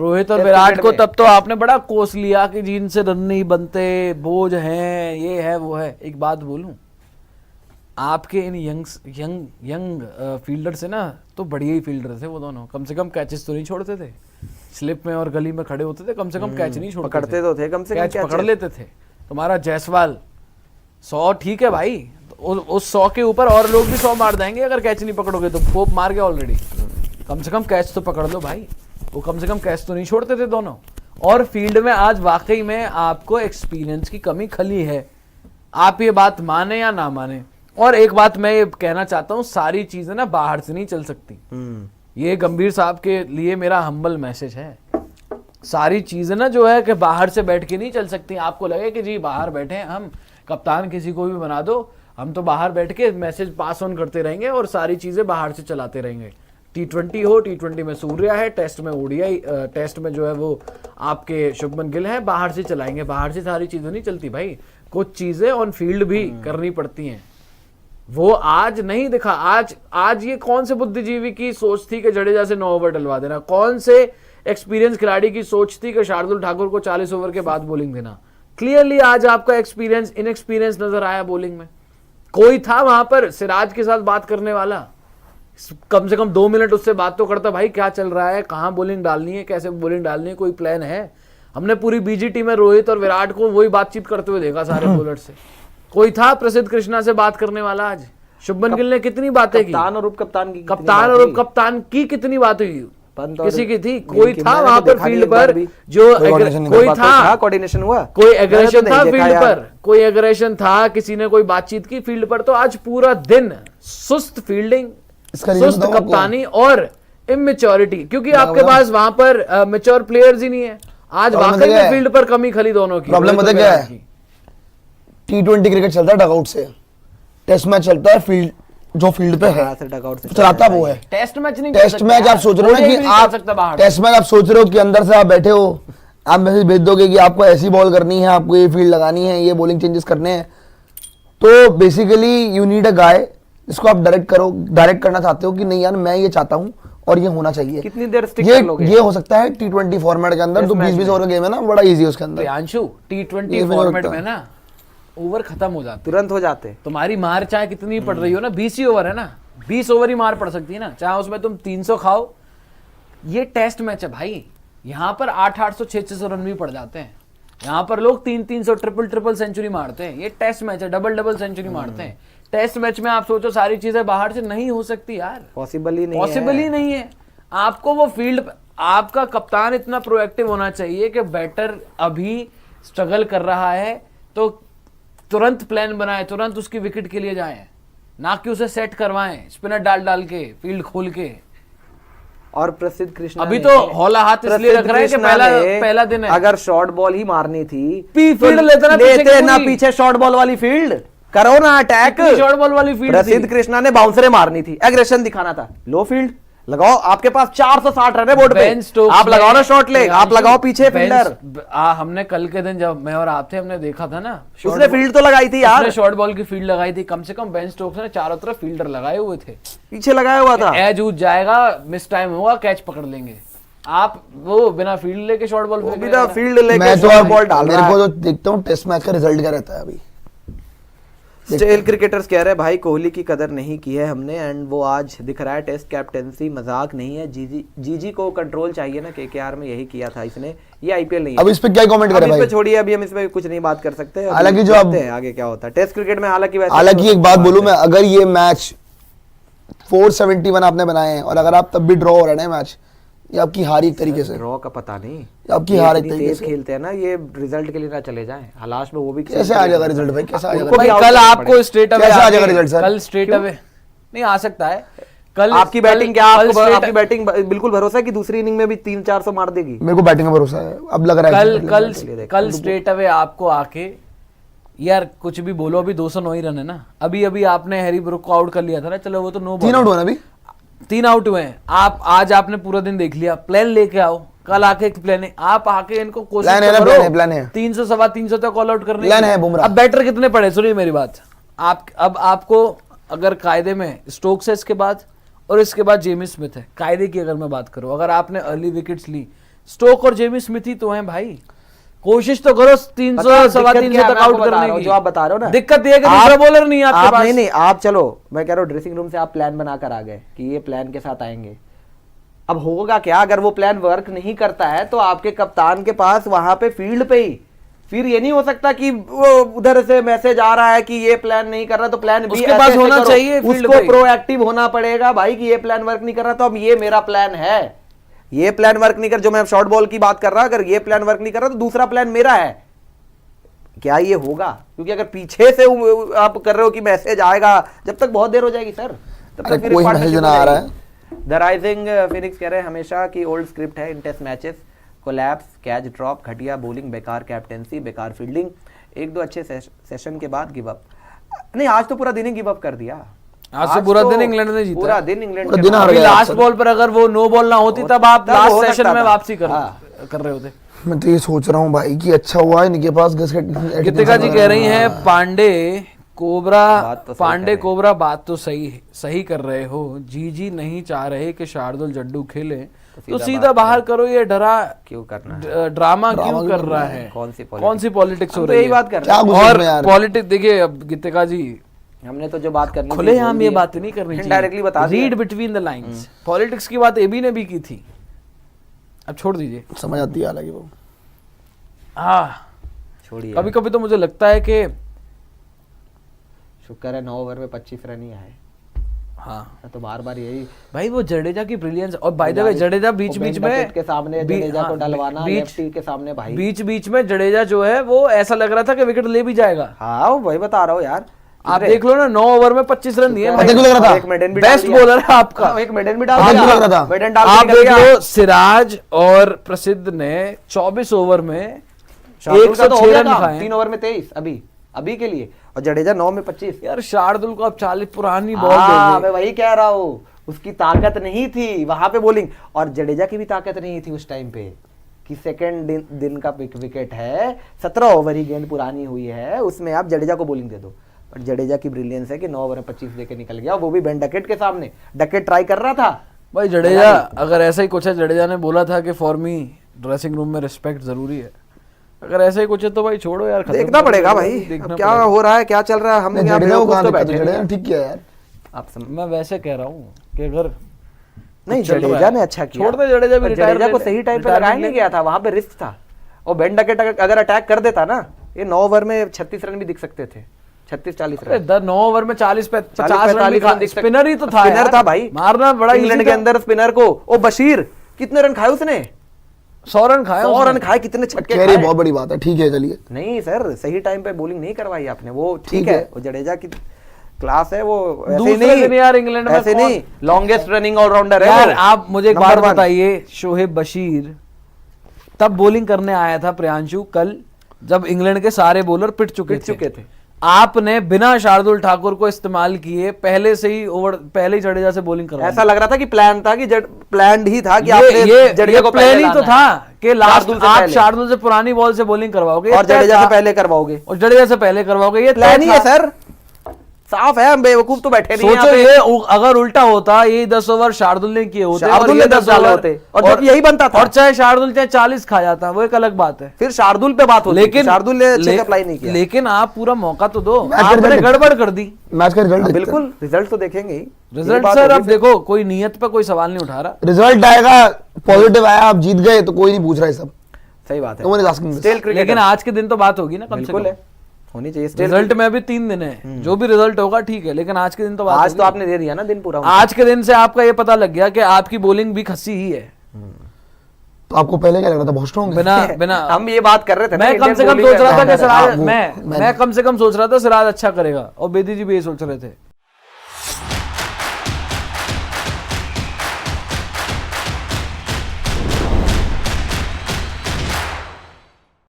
रोहित और विराट को तब तो आपने बड़ा कोस लिया कि जी इनसे रन नहीं बनते, बोझ हैं, ये है वो है। एक बात बोलूं, आपके इन यंग फील्डर से ना तो बढ़िया ही फील्डर थे वो दोनों। कम से कम कैचेस तो नहीं छोड़ते थे, स्लिप में और गली में खड़े होते थे, कम से कम कैच नहीं छोड़ते पकड़ते तो थे, कम से कम कैच पकड़ लेते थे। तुम्हारा जायसवाल 100 ठीक है भाई, तो उस 100 के ऊपर और लोग भी 100 मार देंगे अगर कैच नहीं पकड़ोगे तो। पोप मार गया ऑलरेडी, कम से कम कैच तो पकड़ लो भाई। वो कम से कम कैच तो नहीं छोड़ते थे दोनों। और फील्ड में आज वाकई में आपको एक्सपीरियंस की कमी खली है, आप ये बात माने या ना माने। और एक बात मैं ये कहना चाहता हूं, सारी चीजें ना बाहर से नहीं चल सकती। ये गंभीर साहब के लिए मेरा हम्बल मैसेज है। सारी चीजें ना जो है कि बाहर से बैठ के नहीं चल सकती। आपको लगे कि जी बाहर बैठे हैं हम, कप्तान किसी को भी बना दो, हम तो बाहर बैठ के मैसेज पास ऑन करते रहेंगे और सारी चीजें बाहर से चलाते रहेंगे। T20 हो, T20 में सूर्या है, टेस्ट में ओडीआई, टेस्ट में जो है वो आपके शुभमन गिल है, बाहर से चलाएंगे। बाहर से सारी चीजें नहीं चलती भाई, कुछ चीजें ऑन फील्ड भी करनी पड़ती हैं। वो आज नहीं दिखा। आज ये कौन से बुद्धिजीवी की सोच थी कि जडेजा से 9 ओवर डलवा देना? कौन से एक्सपीरियंस खिलाड़ी की सोच थी कि शार्दुल ठाकुर को 40 ओवर के बाद बॉलिंग देना? क्लियरली आज आपका एक्सपीरियंस इनएक्सपीरियंस नजर आया बॉलिंग में। कोई था वहां पर सिराज के साथ बात करने वाला? कम से कम 2 मिनट उससे बात तो करता, भाई क्या चल रहा है, कहाँ बॉलिंग डालनी है, कैसे बॉलिंग डालनी है, कोई प्लान है? हमने पूरी बीजीटी में रोहित और विराट को वही बातचीत करते हुए देखा सारे बॉलर से। कोई था प्रसिद्ध कृष्णा से बात करने वाला? आज शुभमन गिल ने कितनी बातें की, कप्तान और उप कप्तान की कितनी बात हुई? किसी की थी? कोई था वहां पर फील्ड पर जो कोई था? कोऑर्डिनेशन हुआ? कोई एग्रेशन था फील्ड पर? कोई एग्रेशन था? किसी ने कोई बातचीत की फील्ड पर? तो आज पूरा दिन सुस्त फील्डिंग, सुस्त कप्तानी और इमेच्योरिटी, क्योंकि आपके पास वहां पर मैच्योर प्लेयर्स ही नहीं है। आज वाकई में फील्ड पर कमी खली दोनों की। प्रॉब्लम पता क्या है? T20 क्रिकेट चलता है डगआउट से, टेस्ट मैच चलता है फील्ड, जो फील्ड पे है चलाता वो है। टेस्ट मैच नहीं, टेस्ट मैच आप सोच रहे हो ना कि आप टेस्ट मैच आप सोच रहे हो कि अंदर से आप बैठे हो, आप मैसेज भेज दोगे कि आपको ऐसी बॉल करनी है, आपको ये फील्ड लगानी है, ये बॉलिंग चेंजेस करने हैं। तो बेसिकली यू नीड अ गाय जिसको आप डायरेक्ट करना चाहते हो कि नहीं यार मैं ये चाहता हूँ और ये होना चाहिए। कितनी देर स्टिक कर लोगे? ये हो सकता है T20 फॉर्मेट के अंदर, जो 20-20 ओवर का गेम है ना, बड़ा इजी है उसके अंदर। अंशु T20 फॉर्मेट में ना ओवर खत्म हो जाते, तुरंत हो जाते। तुम्हारी मार चाहे कितनी पड़ रही हो ना, 20 ही ओवर है ना, 20 ओवर ही मार पड़ सकती है ना, चाहे उसमें तुम 300 खाओ। ये टेस्ट मैच है भाई, यहाँ पर 800 600 रन भी पड़ जाते हैं। यहाँ पर लोग 300 ट्रिपल सेंचुरी मारते हैं। ये टेस्ट मैच है, डबल सेंचुरी मारते हैं। टेस्ट मैच में आप सोचो सारी चीजें बाहर से नहीं हो सकती यार, पॉसिबल ही नहीं है। आपको वो फील्ड, आपका कप्तान इतना प्रोएक्टिव होना चाहिए कि बैटर अभी स्ट्रगल कर रहा है तो तुरंत प्लान बनाए, तुरंत उसकी विकेट के लिए जाएं, ना कि उसे सेट करवाएं स्पिनर डाल के, फील्ड खोल के। और प्रसिद्ध कृष्णा अभी तो हौला हाथ इसलिए रख रहा है कि पहला दिन है। अगर शॉर्ट बॉल ही मारनी थी फील्ड लेते ना पीछे शॉर्ट बॉल वाली फील्ड, करो ना अटैक। शॉर्ट बॉल वाली फील्ड प्रसिद्ध कृष्णा ने बाउंसरे मारनी थी, एग्रेशन दिखाना था, लो फील्ड लगाओ। आपके पास 460 रन है बोर्ड पे, आप लगाओ ना शॉर्ट लेग, आप लगाओ पीछे फील्डर। हमने कल के दिन जब मैं और आप थे, हमने देखा था ना, उसने फील्ड तो लगाई थी यार, शॉर्ट बॉल की फील्ड लगाई थी। कम से कम बेन स्टोक्स ने चारों तरफ फील्डर लगाए हुए थे, पीछे लगाया हुआ था। एज उज जाएगा, मिस टाइम होगा, कैच पकड़ लेंगे। आप वो बिना फील्ड लेके शॉर्ट बॉल, बिना फील्ड लेके मैं तो बॉल डाल रहा हूं। देखता हूं टेस्ट मैच का रिजल्ट क्या रहता है अभी। स्टेल क्रिकेटर्स कह रहे हैं भाई कोहली की कदर नहीं की है हमने, एंड वो आज दिख रहा है। टेस्ट कैप्टेंसी मजाक नहीं है। जीजी को कंट्रोल चाहिए ना, केकेआर में यही किया था इसने, ये आईपीएल नहीं है। अब इस पे क्या कमेंट करें भाई? इस पे छोड़िए, अभी हम इस पे कुछ नहीं बात कर सकते। हालांकि जो अब आगे क्या होता है टेस्ट क्रिकेट में, हालांकि एक बात बोलूं मैं, अगर ये मैच 471 आपने बनाए हैं और अगर आप तब भी ड्रॉ हो रहे हैं मैच, ये आपकी हार एक तरीके से, ड्रॉ का पता नहीं, आपकी हार एक तरीके से खेलते हैं ना, ये रिजल्ट के लिए ना चले जाएं लास्ट में, वो भी कैसे आ जाएगा रिजल्ट भाई? कैसे आ जाएगा? कल आपको स्ट्रेट अवे आ जाएगा रिजल्ट सर? कल स्ट्रेट अवे नहीं आ सकता है। कल आपकी बैटिंग क्या, आपकी बैटिंग बिल्कुल भरोसा है कि दूसरी इनिंग में भी 300-400 मार देगी? मेरे को बैटिंग में भरोसा है, अब लग रहा है कल स्ट्रेट अवे आपको आके, यार कुछ भी बोलो, अभी 209 रन है ना, अभी आपने हैरी ब्रुक को आउट कर लिया था ना, चलो वो तो 9 3 आउट हुआ ना, अभी 3 आउट हुए हैं। आप आज आपने पूरा दिन देख लिया, प्लान लेके आओ, कल आके एक प्लान है, आप आके इनको कोशिश करो, प्लान है 300 सवा 300 तक ऑल आउट करने प्लान है। बुमराह अब बैटर कितने पड़े, सुनिए मेरी बात, अब आपको अगर कायदे में स्टोक्स है इसके बाद और इसके बाद जेमी स्मिथ है, कायदे की अगर मैं बात करूं, अगर आपने अर्ली विकेट्स ली स्टोक और जेमी स्मिथ ही तो हैं भाई। कोशिश तो करो 300 सवा 300 तक आउट करने की। जो आप बता रहे हो ना, दिक्कत ये है कि दूसरा बॉलर नहीं है आपके पास। नहीं आप चलो, मैं कह रहा हूँ ड्रेसिंग रूम से आप प्लान बनाकर आ गए कि ये प्लान के साथ आएंगे। अब होगा क्या अगर वो प्लान वर्क नहीं करता है तो आपके कप्तान के पास वहां पे फील्ड पे ही फिर ये नहीं हो सकता कि वो उधर से मैसेज आ रहा है कि ये प्लान नहीं कर रहा तो प्लान बी उसके पास होना चाहिए, उसको प्रोएक्टिव होना पड़ेगा भाई कि ये प्लान वर्क नहीं कर रहा तो अब ये मेरा प्लान है, ये प्लान वर्क नहीं कर, जो मैं शॉर्ट बॉल की बात कर रहा, अगर ये प्लान वर्क नहीं कर रहा तो दूसरा प्लान मेरा है। क्या ये होगा? क्योंकि अगर पीछे से आप कर रहे हो कि मैसेज आएगा, जब तक बहुत देर हो जाएगी सर, तब तक फिर कोई मैसेज ना आ रहा है। द राइजिंग फिनिक्स कह रहे हैं हमेशा की ओल्ड स्क्रिप्ट है in test matches, collapse, catch drop, घटिया बॉलिंग, बेकार कैप्टेंसी, बेकार फील्डिंग, एक दो अच्छे सेशन के बाद गिव अप। नहीं, आज तो पूरा दिन ही गिव अप कर दिया। आज तो पूरा दिन इंग्लैंड ने जीता, पूरा दिन इंग्लैंड पूरा दिन हार अभी गया। लास्ट बॉल पर अगर वो नो बॉल ना होती तब आप तब लास्ट हो सेशन सकता में था। वापसी हाँ। कर रहे होते। मैं तो ये सोच रहा हूँ भाई कि अच्छा हुआ इनके पास गीतिका जी कह रही हैं पांडे कोबरा बात तो सही कर रहे हो। जी नहीं चाह रहे कि शार्दुल जड्डू खेले तो सीधा बाहर करो, ये डरा क्यों करना है? ड्रामा क्यों कर रहा है? कौन सी पॉलिटिक्स हो रही है? यही बात कर क्या रहे हैं। गुस्से और में यार। पॉलिटिक्स देखिए, अब गीतिका जी हमने तो जो बात करनी थी खुले हम बोल ये दिया। बात नहीं करनी चाहिए, Indirectly बता दिया। Read between the lines. Politics की बात एबी ने भी की थी, अब छोड़ दीजिए। समझ आती है हालांकि वो। हाँ, छोड़िए, कभी कभी तो मुझे लगता है कि शुक्र है 9 ओवर में 25 रन ही आए, हाँ तो बार बार यही भाई वो जडेजा की ब्रिलियंस। और बाय द वे जडेजा बीच बीच में के सामने जडेजा को डलवाना, लेफ्टी के सामने भाई बीच में जडेजा जो है वो ऐसा लग रहा था कि विकेट ले भी जाएगा। हाँ वही बता रहा हूँ यार, आप देख लो ना, 9 ओवर में 25 रन दिए भाई। देखो लग रहा था एक मेडन भी डाल बेस्ट दिया। बॉलर है आपका। हाँ, एक मेडन भी डाल आज दिया। भी लग रहा था। मेडन डाल आप के देख निकल लो गया। सिराज और प्रसिद्ध ने 24 ओवर में शार्दुल का तो हो 106 गया रन काम, खाए। 3 ओवर में 23 अभी के लिए, और जडेजा 9 में 25। यार शार्दुल को अब 40 पुरानी बॉल हाँ, दे मैं वही कह रहा हूँ, उसकी ताकत नहीं थी वहां पे बॉलिंग, और जडेजा की भी ताकत नहीं थी उस टाइम पे कि सेकंड दिन का विकेट है, 17 ओवर ही गेंद पुरानी हुई है, उसमें आप जडेजा को बॉलिंग दे दो। बट जडेजा की ब्रिलियंस है कि 9 ओवर में 25 देके निकल गया, वो भी बेन डकेट के सामने। डकेट ट्राई कर रहा था भाई। जडेजा अगर ऐसा ही कुछ है, जडेजा ने बोला था कि फॉर मी ड्रेसिंग रूम में रिस्पेक्ट जरूरी है। अगर ऐसा ही कुछ है तो भाई छोड़ो यार, खत्म देखना करो, पड़ेगा भाई देखना अब क्या पड़ेगा। हो रहा है, क्या चल रहा है। हम यहाँ जडेजा को बेवकूफ कहाँ तो दिक्कत बैठे है? नहीं जडेजा हैं। ने ठीक किया यार। आप मैं वैसे कह रहा हूँ कि अगर नहीं, चल रहा जडेजा है। ने अच्छा किया। छोड़ दे, जडेजा भी पर रिटायर जडेजा को ले- सही टाइम पे रिटायरमेंट लगाया नहीं ले- गया था, वहां पे रिस्क था। और बेन डकेट अगर अटैक कर देता ना, ये 9 ओवर में 36 रन भी दिख सकते थे, 36-40 रन। 9 ओवर में 40-50 40-45 रन रन दिख सकते- स्पिनर ही तो था स्पिनर यार। था भाई, मारना बड़ा इंग्लैंड easy के था। अंदर स्पिनर को। ओ बशीर कितने रन खाए उसने? 100 रन खाए 100 रन उसने। खाए, कितने छक्के कह रही खाए। बहुत बड़ी बात है, ठीक है चलिए। नहीं सर, सही टाइम पे बॉलिंग नहीं करवाई आपने, वो ठीक ठीक है। है। वो जडेजा की क्लास है, वो ऐसे दूसरे दिन यार इंग्लैंड में ऐसे कौन- नहीं, लॉन्गेस्ट रनिंग ऑलराउंडर है यार वो। आप मुझे एक नंबर बात 1। बताइए, शोहेब बशीर तब बॉलिंग करने आया था प्रियांशु कल, जब इंग्लैंड के सारे बॉलर पिट चुके थे। आपने बिना शार्दुल ठाकुर को इस्तेमाल किए पहले ही जडेजा से बॉलिंग करवाई। ऐसा लग रहा था कि प्लान था कि प्लान ही था कि ये आपने जडेजा को प्लान पहले ही तो लाना था है। कि लास्ट शार्दुल से आप पहले। शार्दुल से पुरानी बॉल से बॉलिंग करवाओगे और जडेजा से पहले करवाओगे। और जडेजा से पहले करवाओगे, ये प्लान तय ही था। है सर, साफ है। हम बेवकूफ तो बैठे नहीं हैं सोचो यहाँ पे। ये अगर उल्टा होता, ये 10 ओवर शार्दुल ने किए होते शार्दुल और ने ये 10 डाले होते, और जब यही बनता था। और चाहे शार्दुल चाहे 40 खा जाता, वो एक अलग बात है। फिर शार्दुल पे बात होती, लेकिन शार्दुल ने अच्छे से अप्लाई नहीं किया। लेकिन आप पूरा मौका तो दो, मैच आपने रिजल्ट- गड़बड़ कर दी। मैच का रिजल्ट बिल्कुल, रिजल्ट तो देखेंगे ही। ये रिजल्ट बात सर होगी अब फिर। देखो, कोई नियत पे कोई सवाल नहीं उठा रहा। रिजल्ट आएगा, पॉजिटिव आया, आप जीत गए तो कोई नहीं पूछ रहा है सब। सही बात है। No one is asking this. Still cricket लेकिन आज के दिन तो बात होगी ना, कम से बिल्कुल कम है, होनी चाहिए स्टिल। रिजल्ट में अभी 3 दिन है, जो भी रिजल्ट होगा ठीक है, लेकिन आज के दिन तो बात आज होगी। तो आपने दे दिया ना दिन पूरा। आज के दिन से आपका ये पता लग गया कि आपकी बॉलिंग भी खस्सी ही है। तो आपको पहले क्या लग रहा था, बहुत स्ट्रॉन्ग बिना हम ये बात कर रहे थे ना, मैं कम इंडियन से कम bowling सोच रहा था में कि सिराज वो- मैं कम से कम सोच रहा था सिराज अच्छा करेगा, और बेदी जी भी ये सोच रहे थे।